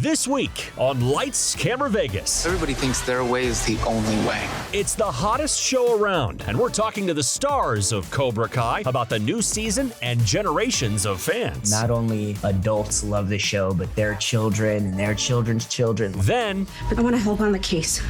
This week on Lights, Camera, Vegas. Everybody thinks their way is the only way. It's the hottest show around, and we're talking to the stars of Cobra Kai about the new season and generations of fans. Not only adults love the show, but their children and their children's children. Then, I want to help on the case.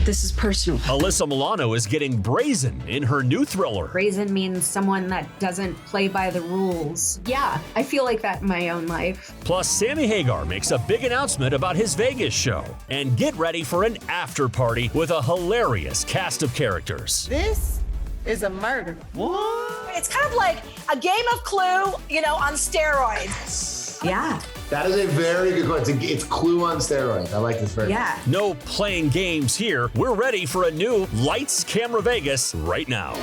This is personal. Alyssa Milano is getting brazen in her new thriller. Brazen means someone that doesn't play by the rules. Yeah, I feel like that in my own life. Plus, Sammy Hagar makes a big announcement about his Vegas show. And get ready for an after party with a hilarious cast of characters. This is a murder. What? It's kind of like a game of Clue, on steroids. Yeah. That is a very good question. It's Clue on steroids. I like this very much. Yeah. No playing games here. We're ready for a new Lights, Camera, Vegas right now.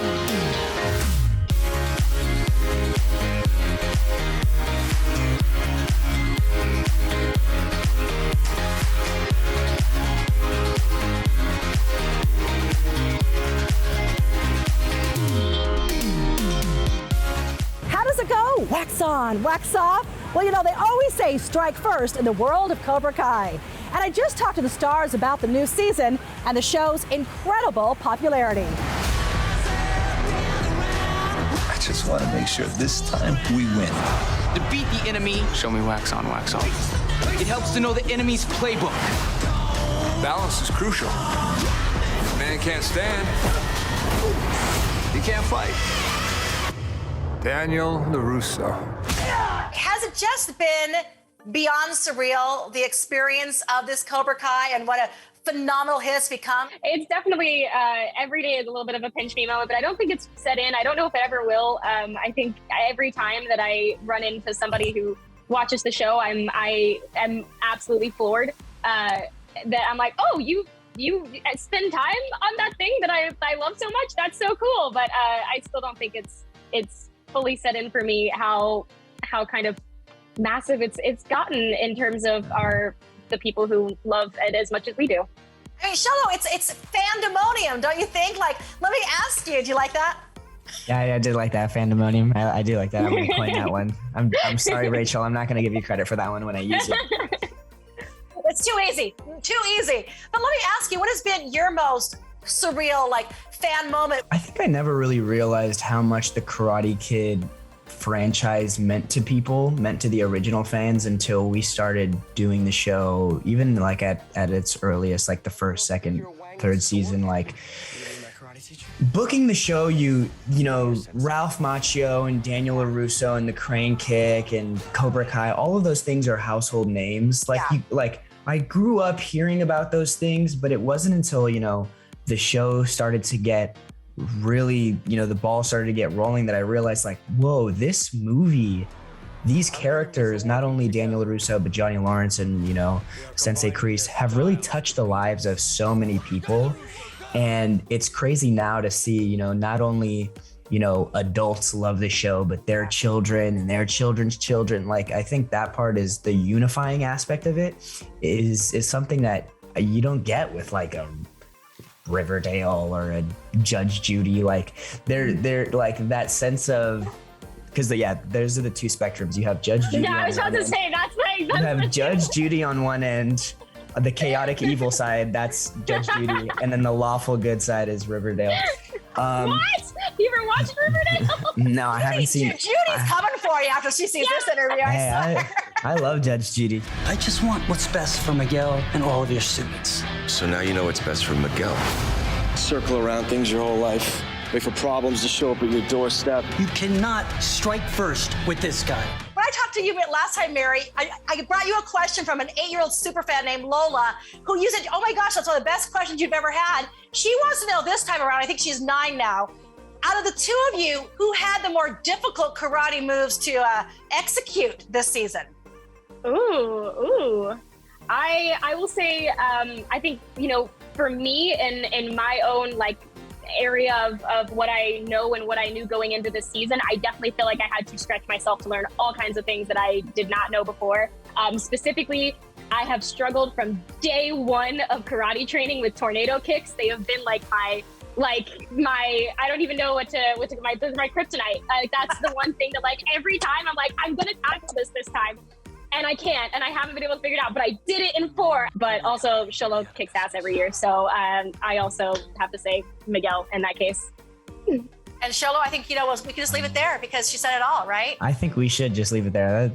How does it go? Wax on, wax off? Well, they always say strike first in the world of Cobra Kai. And I just talked to the stars about the new season and the show's incredible popularity. I just want to make sure this time we win. To beat the enemy, show me wax on, wax off. It helps to know the enemy's playbook. Balance is crucial. Man can't stand. He can't fight. Daniel LaRusso. Has it just been beyond surreal, the experience of this Cobra Kai and what a phenomenal hit it's become? It's definitely, every day is a little bit of a pinch me moment, but I don't think it's set in. I don't know if it ever will. I think every time that I run into somebody who watches the show, I am absolutely floored. That I'm like, oh, you spend time on that thing that I love so much. That's so cool. But I still don't think it's fully set in for me how kind of massive it's gotten in terms of the people who love it as much as we do. I mean, Shello, it's fandemonium, don't you think? Like, let me ask you, do you like that? Yeah, I did like that, fandemonium. I do like that. I'm going to coin that one. I'm sorry, Rachel. I'm not going to give you credit for that one when I use it. It's too easy. Too easy. But let me ask you, what has been your most surreal, fan moment? I think I never really realized how much the Karate Kid franchise meant to the original fans until we started doing the show, even at its earliest, the first, second, third season. Booking the show, Ralph Macchio and Daniel LaRusso and the Crane Kick and Cobra Kai, all of those things are household names. I grew up hearing about those things, but it wasn't until, the show started to get really, the ball started to get rolling that I realized whoa, this movie, these characters, not only Daniel LaRusso, but Johnny Lawrence and, Sensei Kreese have really touched the lives of so many people. And it's crazy now to see, not only, adults love the show, but their children and their children's children. I think that part is the unifying aspect of it is something that you don't get with a Riverdale or a Judge Judy. They're that sense of, because those are the two spectrums. You have Judge Judy. Yeah, I was about to say you have Judge Judy on one end, the chaotic evil side, that's Judge Judy, and then the lawful good side is Riverdale. What? You ever watched Riverdale? No, I haven't seen it. Judy's coming for you after she sees this interview. I love Judge Judy. I just want what's best for Miguel and all of your students. So now you know what's best for Miguel. Circle around things your whole life. Wait for problems to show up at your doorstep. You cannot strike first with this guy. When I talked to you last time, Mary, I brought you a question from an 8-year-old superfan named Lola, who you said, oh my gosh, that's one of the best questions you've ever had. She wants to know this time around, I think she's 9 now, out of the two of you, who had the more difficult karate moves to execute this season? Ooh. I will say, I think, for me in my own area of what I know and what I knew going into this season, I definitely feel like I had to stretch myself to learn all kinds of things that I did not know before. Specifically, I have struggled from day one of karate training with tornado kicks. They have been my I don't even know what to my kryptonite. That's the one thing that every time I'm I'm gonna tackle this time. and I can't, and I haven't been able to figure it out, but I did it in 4. But also, Sholo kicks ass every year, so I also have to say Miguel in that case. And Sholo, I think, we can just leave it there because she said it all, right? I think we should just leave it there.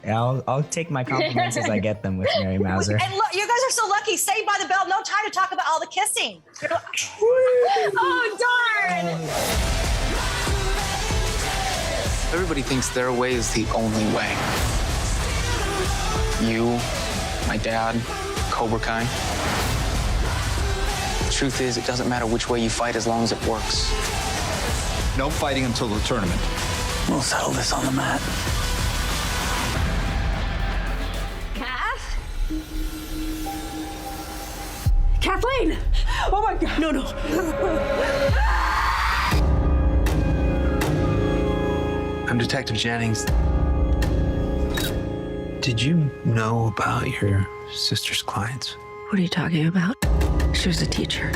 I'll take my compliments as I get them with Mary Mauser. And look, you guys are so lucky. Saved by the Bell. No time to talk about all the kissing. Oh, darn! Everybody thinks their way is the only way. You, my dad, Cobra Kai. The truth is, it doesn't matter which way you fight as long as it works. No fighting until the tournament. We'll settle this on the mat. Kathleen! Oh my God! No. I'm Detective Jennings. Did you know about your sister's clients? What are you talking about? She was a teacher.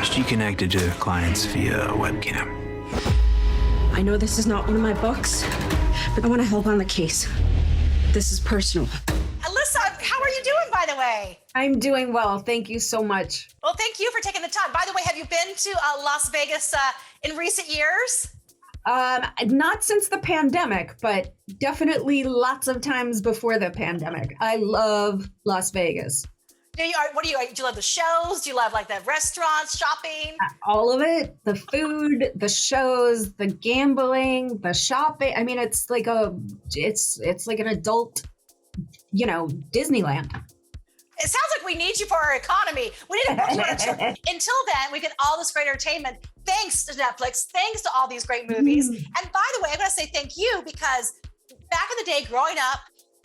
She connected to clients via a webcam. I know this is not one of my books, but I want to help on the case. This is personal. Alyssa, how are you doing, by the way? I'm doing well. Thank you so much. Well, thank you for taking the time. By the way, have you been to Las Vegas in recent years? Not since the pandemic, but definitely lots of times before the pandemic. I love Las Vegas. Do you love the shows? Do you love like the restaurants, shopping? All of it. The food, the shows, the gambling, the shopping. I mean, it's like an adult, Disneyland. It sounds like we need you for our economy. We need to Until then, we get all this great entertainment. Thanks to Netflix. Thanks to all these great movies. And by the way, I'm going to say thank you because back in the day, growing up,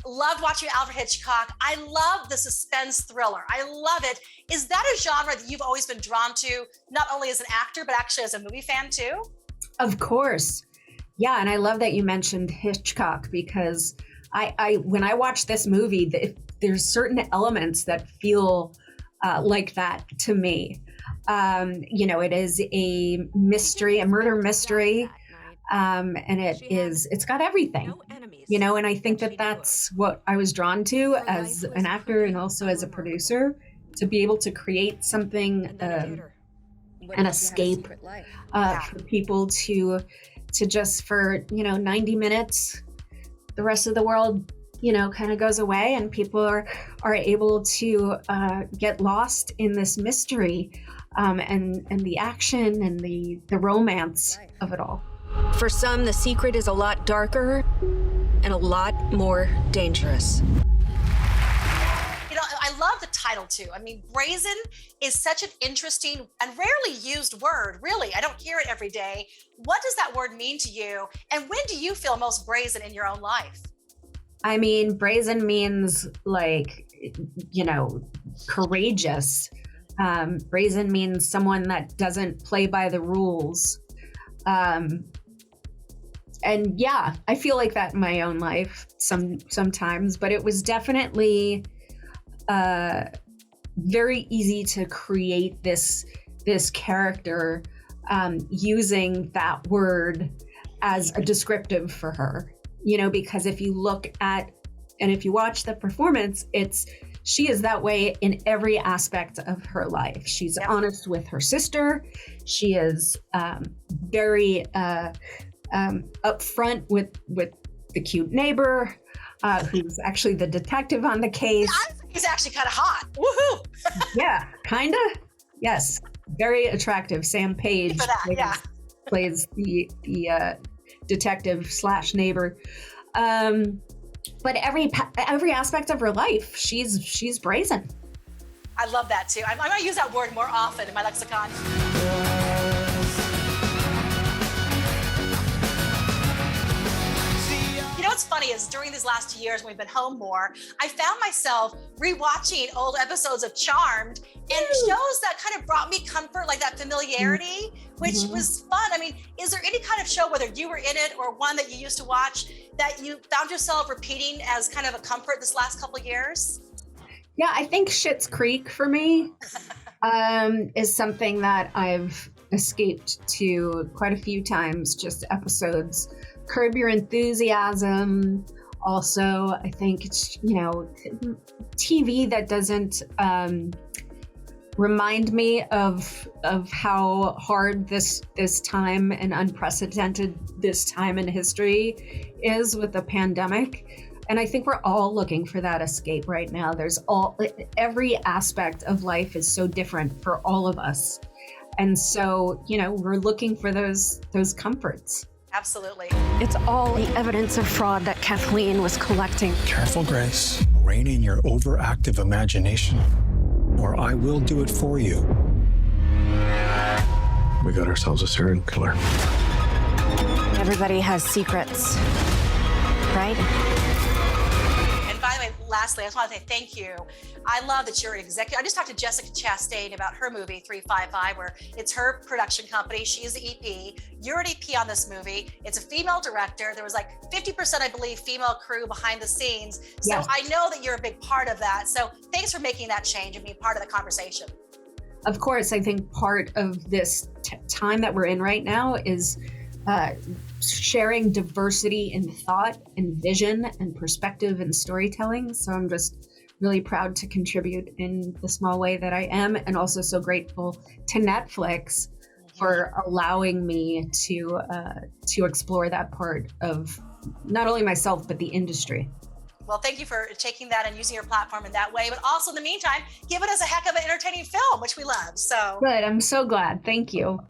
loved watching Alfred Hitchcock. I love the suspense thriller. I love it. Is that a genre that you've always been drawn to, not only as an actor, but actually as a movie fan too? Of course. Yeah, and I love that you mentioned Hitchcock because I when I watch this movie, there's certain elements that feel like that to me. It is a mystery, a murder mystery, and it's got everything, and I think that that's what I was drawn to as an actor and also as a producer, to be able to create something, an escape for people to just for 90 minutes, the rest of the world kind of goes away and people are able to get lost in this mystery, and the action and the romance of it all. For some, the secret is a lot darker and a lot more dangerous. I love the title too. I mean, brazen is such an interesting and rarely used word. Really, I don't hear it every day. What does that word mean to you? And when do you feel most brazen in your own life? I mean, brazen means courageous. Brazen means someone that doesn't play by the rules. And yeah, I feel like that in my own life sometimes, but it was definitely very easy to create this character using that word as a descriptive for her, because if you look at and if you watch the performance, she is that way in every aspect of her life. She's honest with her sister. She is very upfront with the cute neighbor, who's actually the detective on the case. I think he's actually kind of hot. Woohoo! Yeah, kind of. Yes, very attractive. Sam Page plays the detective / neighbor. But every aspect of her life, she's brazen. I love that too. I'm going to use that word more often in my lexicon. What's funny is during these last 2 years when we've been home more, I found myself rewatching old episodes of Charmed and shows that kind of brought me comfort, like that familiarity, which was fun. I mean, is there any kind of show, whether you were in it or one that you used to watch, that you found yourself repeating as kind of a comfort this last couple of years? Yeah, I think Schitt's Creek for me is something that I've escaped to quite a few times, just episodes. Curb Your Enthusiasm, Also, I think it's, TV that doesn't remind me of how hard this time and unprecedented this time in history is with the pandemic. And I think we're all looking for that escape right now. Every aspect of life is so different for all of us. And so, we're looking for those comforts. Absolutely. It's all the evidence of fraud that Kathleen was collecting. Careful, Grace. Rein in your overactive imagination, or I will do it for you. We got ourselves a serial killer. Everybody has secrets, right? And by the way, lastly, I just want to say thank you. I love that you're an executive. I just talked to Jessica Chastain about her movie 355, where it's her production company. She's the EP. You're an EP on this movie. It's a female director. There was like 50%, I believe, female crew behind the scenes. So Yes. I know that you're a big part of that. So thanks for making that change and being part of the conversation. Of course, I think part of this time that we're in right now is sharing diversity in thought and vision and perspective and storytelling. So I'm just really proud to contribute in the small way that I am, and also so grateful to Netflix for allowing me to explore that part of not only myself, but the industry. Well, thank you for taking that and using your platform in that way, but also in the meantime, giving us a heck of an entertaining film, which we love. So good. I'm so glad. Thank you.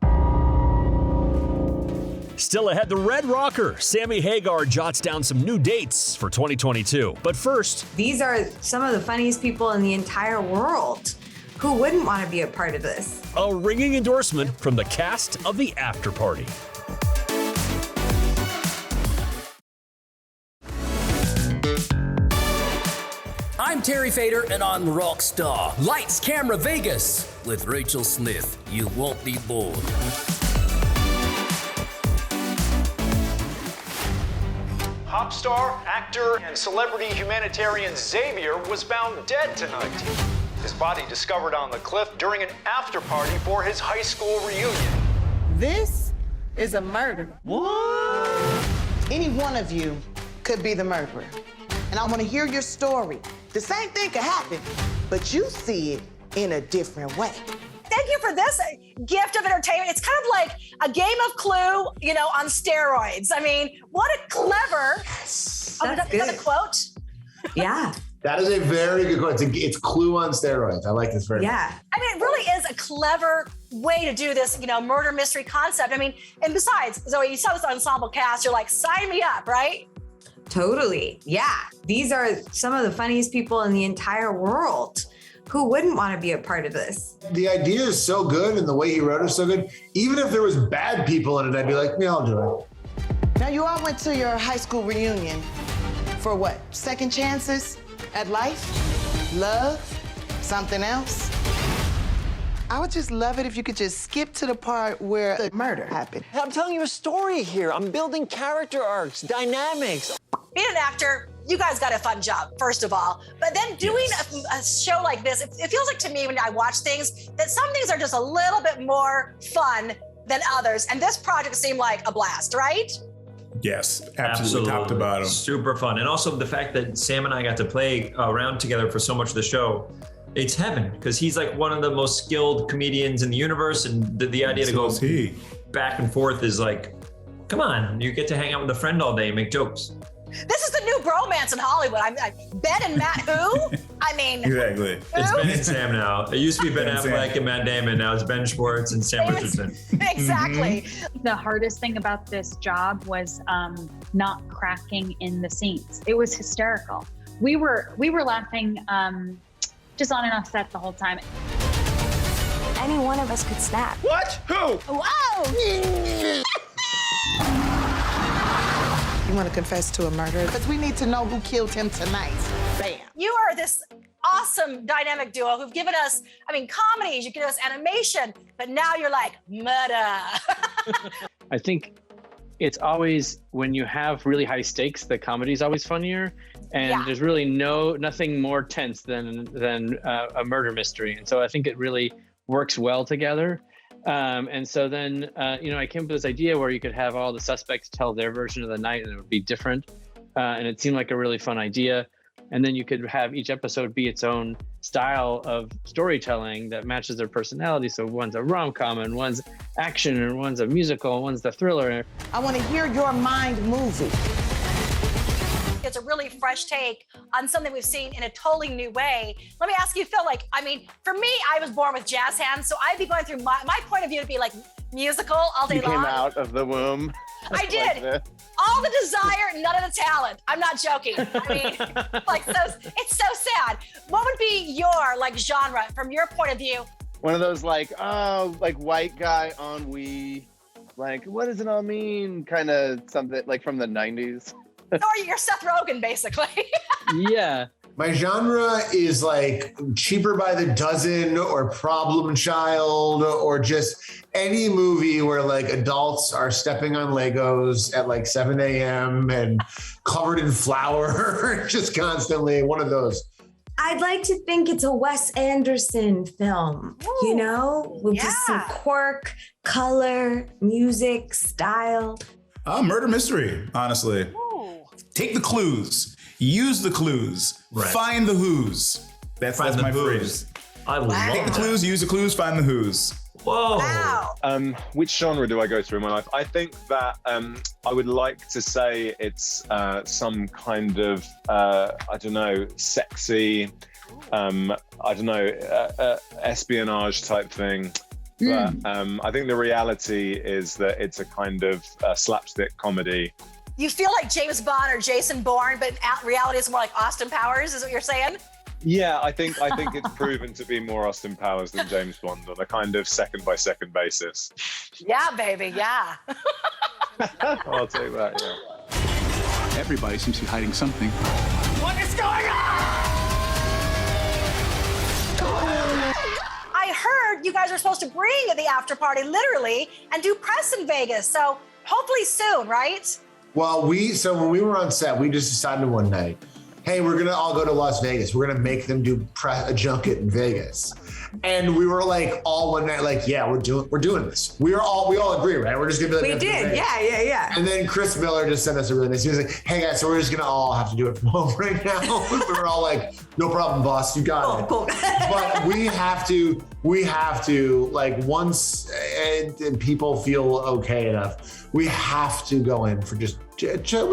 Still ahead, the Red Rocker, Sammy Hagar, jots down some new dates for 2022. But first, these are some of the funniest people in the entire world. Who wouldn't want to be a part of this? A ringing endorsement from the cast of the Afterparty. I'm Terry Fader, and I'm Rockstar. Lights, Camera, Vegas. With Rachel Smith, you won't be bored. Pop star, actor, and celebrity humanitarian Xavier was found dead tonight. His body discovered on the cliff during an after party for his high school reunion. This is a murder. What? Any one of you could be the murderer. And I want to hear your story. The same thing could happen, but you see it in a different way. thank you for this gift of entertainment. It's kind of like a game of Clue, on steroids. I mean, what a clever. Is that a quote? Yeah. That is a very good quote. It's Clue on steroids. I like this very much. I mean, it really is a clever way to do this, murder mystery concept. I mean, and besides, Zoe, you saw this ensemble cast, you're like, sign me up, right? Totally. Yeah. These are some of the funniest people in the entire world. Who wouldn't want to be a part of this? The idea is so good and the way he wrote it is so good. Even if there was bad people in it, I'd be like, yeah, I'll do it. Now, you all went to your high school reunion for what? Second chances at life? Love? Something else? I would just love it if you could just skip to the part where the murder happened. I'm telling you a story here. I'm building character arcs, dynamics. Being an actor, you guys got a fun job, first of all. But then doing a show like this, it feels like to me when I watch things that some things are just a little bit more fun than others. And this project seemed like a blast, right? Yes, absolutely. Top to bottom. Super fun. And also the fact that Sam and I got to play around together for so much of the show, it's heaven, because he's like one of the most skilled comedians in the universe. And the idea to go back and forth is like, come on, you get to hang out with a friend all day and make jokes. This is the new bromance in Hollywood. Ben and Matt who? I mean. Exactly. It's Ben and Sam now. It used to be Ben Affleck and Matt Damon. Now it's Ben Schwartz and Sam Richardson. Exactly. The hardest thing about this job was not cracking in the scenes. It was hysterical. We were laughing just on and off set the whole time. Any one of us could snap. What? Who? Whoa! You want to confess to a murder? Because we need to know who killed him tonight. Bam. You are this awesome dynamic duo who've given us, comedies, you give us animation, but now you're like, murder. I think it's always, when you have really high stakes, the comedy is always funnier. And there's really nothing more tense than a murder mystery. And so I think it really works well together. And so then, I came up with this idea where you could have all the suspects tell their version of the night and it would be different. and it seemed like a really fun idea. And then you could have each episode be its own style of storytelling that matches their personality. So one's a rom-com and one's action and one's a musical and one's the thriller. I want to hear your mind movie. It's a really fresh take on something we've seen in a totally new way. Let me ask you, Phil, for me, I was born with jazz hands, so I'd be going through my point of view to be like musical all day long. You came out of the womb. I did. All the desire, none of the talent. I'm not joking. I mean, it's so sad. What would be your genre from your point of view? One of those white guy ennui, what does it all mean? Kind of something from the 90s. Or you're Seth Rogen, basically. Yeah. My genre is Cheaper by the Dozen or Problem Child or just any movie where adults are stepping on Legos at 7 a.m. and covered in flour, just constantly one of those. I'd like to think it's a Wes Anderson film, with just some quirk, color, music, style. Murder mystery, honestly. Ooh. Take the clues. Use the clues. Right. Find the who's. That's my phrase. I love that. Take the clues, use the clues, find the who's. Whoa. Wow. Which genre do I go through in my life? I think that I would like to say it's some kind of, sexy, espionage type thing. But I think the reality is that it's a kind of slapstick comedy. You feel like James Bond or Jason Bourne, but reality is more like Austin Powers, is what you're saying? Yeah, I think it's proven to be more Austin Powers than James Bond on a kind of second-by-second basis. Yeah, baby, yeah. I'll take that, yeah. Everybody seems to be hiding something. What is going on? I heard you guys are supposed to bring the after party, literally, and do press in Vegas. So hopefully soon, right? Well, when we were on set, we just decided one night, hey, we're gonna all go to Las Vegas. We're gonna make them do a junket in Vegas. And we were all one night, yeah, we're doing this. We all agree, right? We're just gonna be We did, yeah. And then Chris Miller just sent us a really nice. He was like, hey guys, so we're just gonna all have to do it from home right now. We were all like, no problem, boss, you got it. Cool. But we have to once and people feel okay enough, we have to go in for we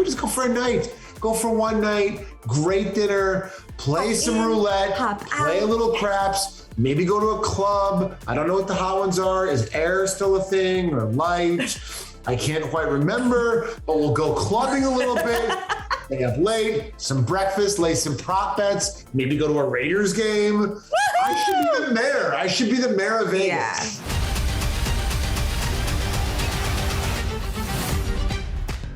just go for a night. Go for one night, great dinner, play some roulette, play a little craps, maybe go to a club. I don't know what the hot ones are. Is air still a thing or light? I can't quite remember, but we'll go clubbing a little bit. Stay up late, some breakfast, lay some prop bets, maybe go to a Raiders game. Woo-hoo! I should be the mayor. I should be the mayor of Vegas. Yeah.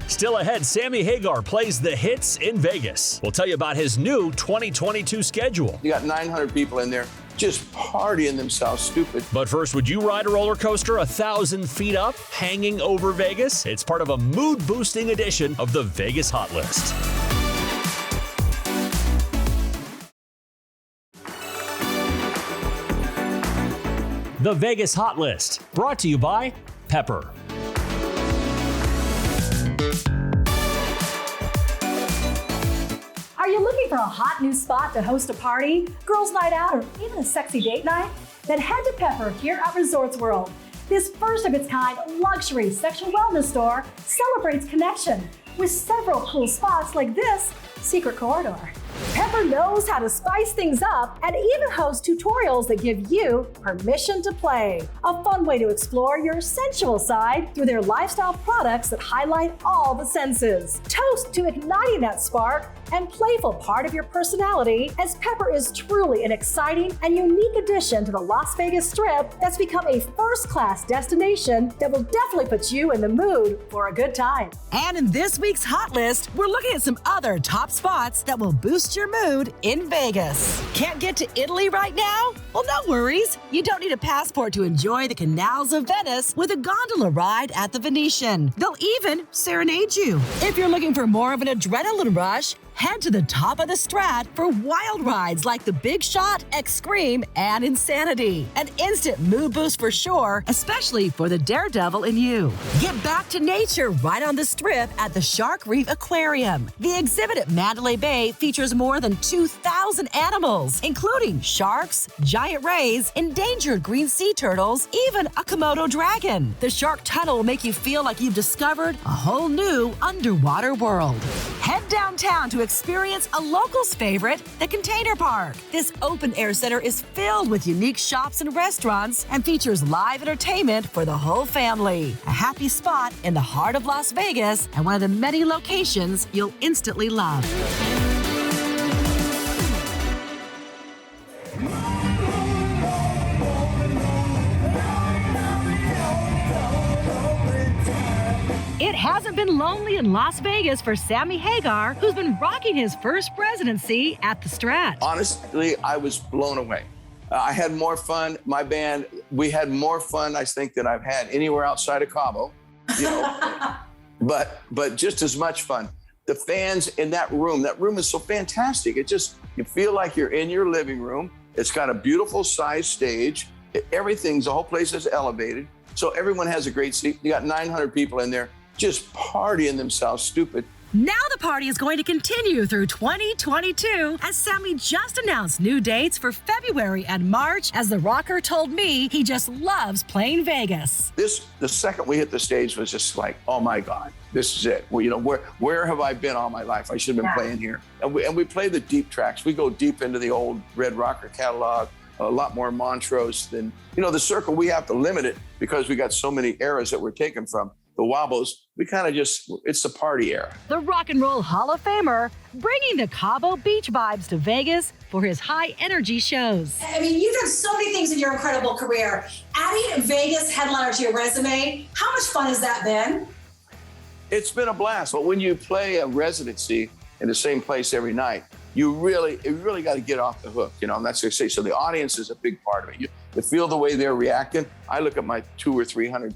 Still ahead, Sammy Hagar plays the hits in Vegas. We'll tell you about his new 2022 schedule. You got 900 people in there just partying themselves stupid. But first, would you ride a roller coaster 1,000 feet up, hanging over Vegas? It's part of a mood-boosting edition of the Vegas Hot List. The Vegas Hot List, brought to you by Pepper. Are you looking for a hot new spot to host a party, girls' night out, or even a sexy date night? Then head to Pepper here at Resorts World. This first of its kind luxury sexual wellness store celebrates connection with several cool spots like this secret corridor. Pepper knows how to spice things up and even hosts tutorials that give you permission to play. A fun way to explore your sensual side through their lifestyle products that highlight all the senses. Toast to igniting that spark and playful part of your personality, as Pepper is truly an exciting and unique addition to the Las Vegas Strip that's become a first-class destination that will definitely put you in the mood for a good time. And in this week's Hot List, we're looking at some other top spots that will boost your mood in Vegas. Can't get to Italy right now? Well, no worries. You don't need a passport to enjoy the canals of Venice with a gondola ride at the Venetian. They'll even serenade you. If you're looking for more of an adrenaline rush, Head to the top of the Strat for wild rides like the Big Shot, Extreme, and Insanity. An instant mood boost for sure, especially for the daredevil in you. Get back to nature right on the Strip at the Shark Reef Aquarium. The exhibit at Mandalay Bay features more than 2,000 animals, including sharks, giant rays, endangered green sea turtles, even a Komodo dragon. The Shark Tunnel will make you feel like you've discovered a whole new underwater world. Head downtown to experience a local's favorite, the Container Park. This open-air center is filled with unique shops and restaurants and features live entertainment for the whole family. A happy spot in the heart of Las Vegas and one of the many locations you'll instantly love. It hasn't been lonely in Las Vegas for Sammy Hagar, who's been rocking his first presidency at the Strat. Honestly, I was blown away. I had more fun. My band, we had more fun, I think, than I've had anywhere outside of Cabo. You know, but just as much fun. The fans in that room is so fantastic. It just, you feel like you're in your living room. It's got a beautiful size stage. The whole place is elevated. So everyone has a great seat. You got 900 people in there just partying themselves stupid. Now the party is going to continue through 2022 as Sammy just announced new dates for February and March. As the rocker told me, he just loves playing Vegas. The second we hit the stage was just like, oh my God, this is it. Well, you know, where have I been all my life? I should have been playing here. And we play the deep tracks. We go deep into the old Red Rocker catalog, a lot more Montrose than, you know, the Circle, we have to limit it because we got so many eras that we're taken from. The Wobbles, we kind of it's the party era. The Rock and Roll Hall of Famer, bringing the Cabo Beach vibes to Vegas for his high energy shows. I mean, you've done so many things in your incredible career. Adding a Vegas headliner to your resume, how much fun has that been? It's been a blast. But when you play a residency in the same place every night, you really got to get off the hook, you know, and that's what I say. So the audience is a big part of it. You feel the way they're reacting. I look at my 200 or 300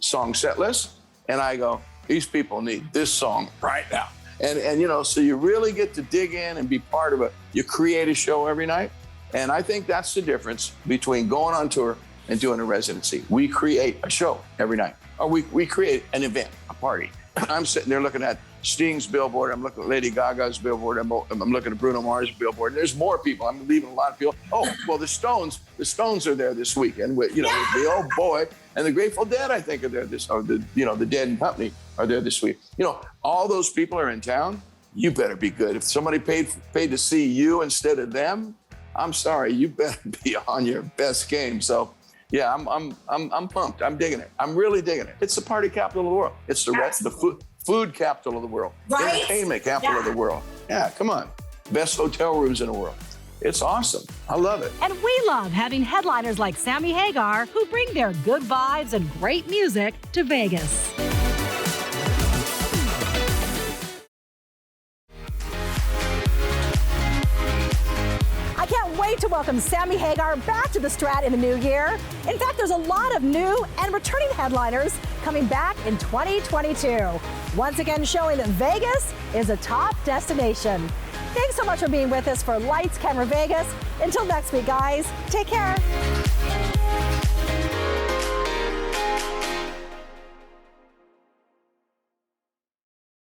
song set list and I go, these people need this song right now. And you know, so you really get to dig in and be part of it. You create a show every night. And I think that's the difference between going on tour and doing a residency. We create a show every night, or we create an event, a party. I'm sitting there looking at Sting's billboard. I'm looking at Lady Gaga's billboard. I'm looking at Bruno Mars' billboard. There's more people. I'm leaving a lot of people. Oh, well, the Stones are there this weekend. You know, the Old Boy and the Grateful Dead, I think, are there the Dead and Company are there this week. You know, all those people are in town. You better be good. If somebody paid to see you instead of them, I'm sorry, you better be on your best game. So, yeah, I'm pumped. I'm digging it. I'm really digging it. It's the party capital of the world. It's the food capital of the world. Right? Entertainment capital of the world. Yeah, come on. Best hotel rooms in the world. It's awesome. I love it. And we love having headliners like Sammy Hagar who bring their good vibes and great music to Vegas. To welcome Sammy Hagar back to the Strat in the new year. In fact, there's a lot of new and returning headliners coming back in 2022. Once again, showing that Vegas is a top destination. Thanks so much for being with us for Lights, Camera, Vegas. Until next week, guys, take care.